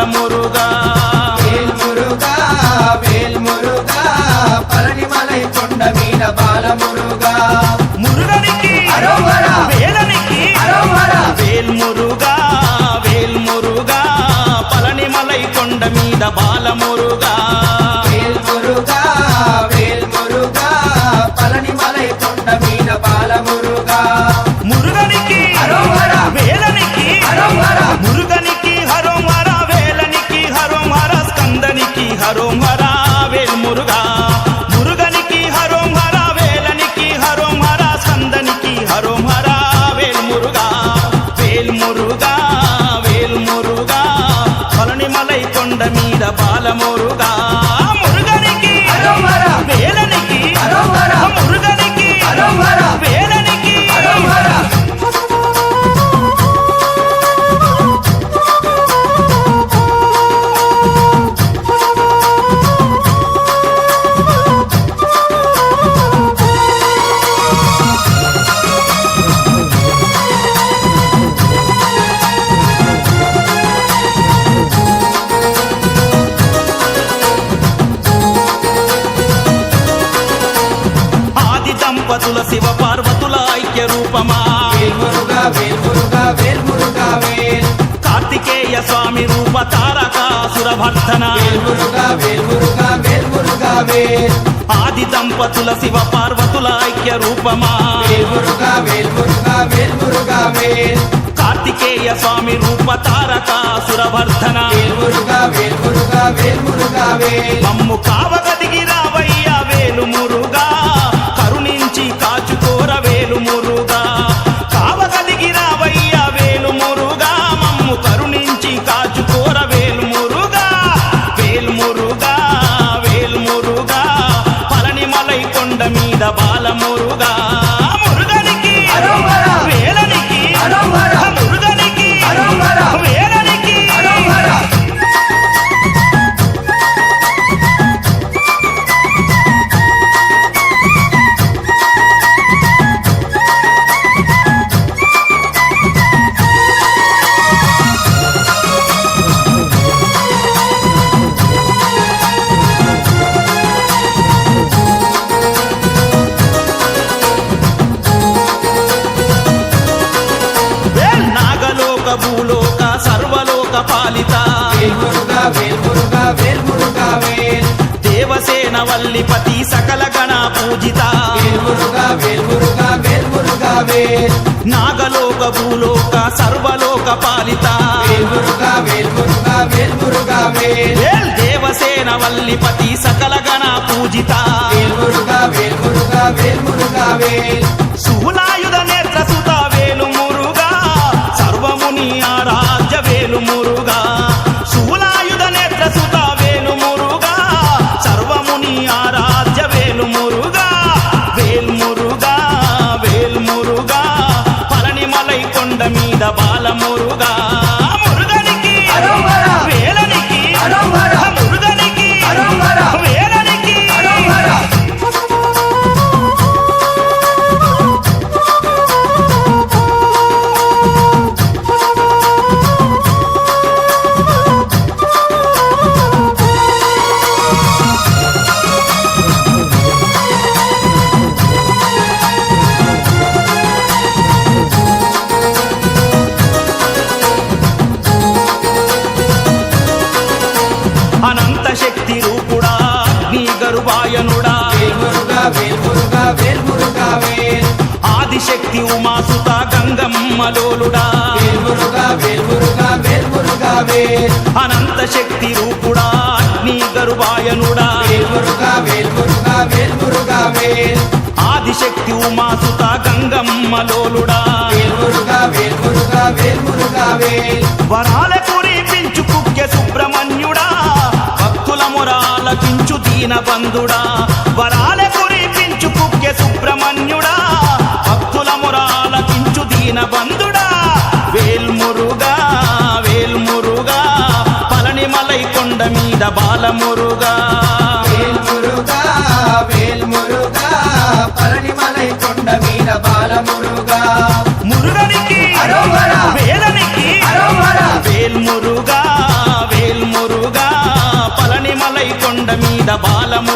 బాలమురుగా వేల్మురుగా వేల్మురుగా పళనిమలై కొండ మీద బాలమురుగా మురుగనికి అరోహర వేలనికి అరోహర వేల్మురుగా వేల్మురుగా పళనిమలై కొండ మీద బాలమురుగా వేల్మురుగా వేల్మురుగా పళనిమలై కొండ మీద బాలమురుగా మురుగనికి అరోహర వేలనికి అరోహర మురుగనికి హరోం హర వేలనికి హరోం హర స్కందనికి హరోం హర వేల్మురుగా మురుగనికి హరోం హర వేలనికి హరోం హర స్కందనికి హరోం హర వేల్మురుగా వేల్మురుగా వేల్మురుగా పళనిమలై కొండ మీద బాలమురుగా మురుగనికి అరోహర వేలనికి అరోహర మురుగనికి అరోహర వేలనికి అరోహర ఆది దంపతుల శివ పార్వతుల ఐక్య రూపమా వేల్మురుగా వేల్మురుగా వేల్మురుగా వేల్ కార్తికేయ స్వామి రూప తారకాసుర భర్తన వేల్మురుగా వేల్మురుగా వేల్మురుగా వేల్ ఆది దంపతుల శివ పార్వతుల ఐక్య రూపమా వేల్మురుగా వేల్మురుగా వేల్మురుగా వేల్ కార్తికేయ స్వామి రూప తారకాసుర భర్తన వేల్మురుగా వేల్మురుగా వేల్మురుగా వేల్ మమ్ము కావగదిగి రావయ్య వేలు మురుగా కరుణించి కాచుకోర వేలు మురుగా కావగదిగి రావయ్య వేలు మురుగా మమ్ము కరుణించి కాచుకోర వేలు మురుగా వేల్మురుగా వేల్మురుగా పళనిమలై కొండ మీద బాలమురుగా మురుగనికి అరోహర వేలనికి అరోహర మురుగనికి అరోహర వేలనికి అరోహర నాగలోక భూలోక సర్వలోక పాలిత వేల్మురుగా వేల్మురుగా వేల్మురుగా వేల్ దేవసేన వల్లిపతి సకల గణ పూజిత వేల్మురుగా వేల్మురుగా వేల్మురుగా వేల్ నాగలోక భూలోక సర్వలోక పాలిత వేల్మురుగా వేల్మురుగా వేల్మురుగా వేల్ దేవసేన వల్లిపతి సకల గణ పూజిత వేల్మురుగా వేల్మురుగా వేల్మురుగా వేల్ శూలాయుధ నేత్ర సుత వేలు మురుగా సర్వముని ఆరాధ్య వేలు మురుగా శూలాయుధ నేత్ర సుత వేలు మురుగా సర్వముని ఆరాధ్య వేలు మురుగా వేల్మురుగా వేల్మురుగా పళనిమలై కొండ మీద బాలమురుగా మురుగనికి అరోహర వేలనికి అరోహర మురుగనికి అరోహర వేలనికి అరోహర అనంత శక్తి రూపుడా అగ్ని గరువాయనుడా వేల్మురుగా వేల్మురుగా వేల్మురుగా వేల్ ఆదిశక్తి ఉమాసుత గంగమ్మలోలుడా వేల్మురుగా వేల్మురుగా వేల్మురుగా వేల్ అనంత శక్తి రూపుడా అగ్ని గరువాయనుడా వేల్మురుగా వేల్మురుగా వేల్మురుగా వేల్ ఆదిశక్తి ఉమాసుత గంగమ్మలోలుడా వేల్మురుగా వేల్మురుగా వేల్మురుగా వేల్ వరాల కురిపించు కుక్య సుబ్రహ్మణ్యుడా భక్తుల మొరాలకించు దీనబంధుడా వరాల కురిపించు కుక్య సుబ్రహ్మణ్యుడా భక్తుల మొరాలకించు దీనబంధుడా వేల్మురుగా వేల్మురుగా పళనిమలై కొండ మీద బాలమురుగా వేల్మురుగా వేల్మురుగా పళనిమలై కొండ మీద బాలమురుగా మురుగనికి అరోహర వేలనికి అరోహర వేల్మురుగా వేల్ మీద బాలమురుగా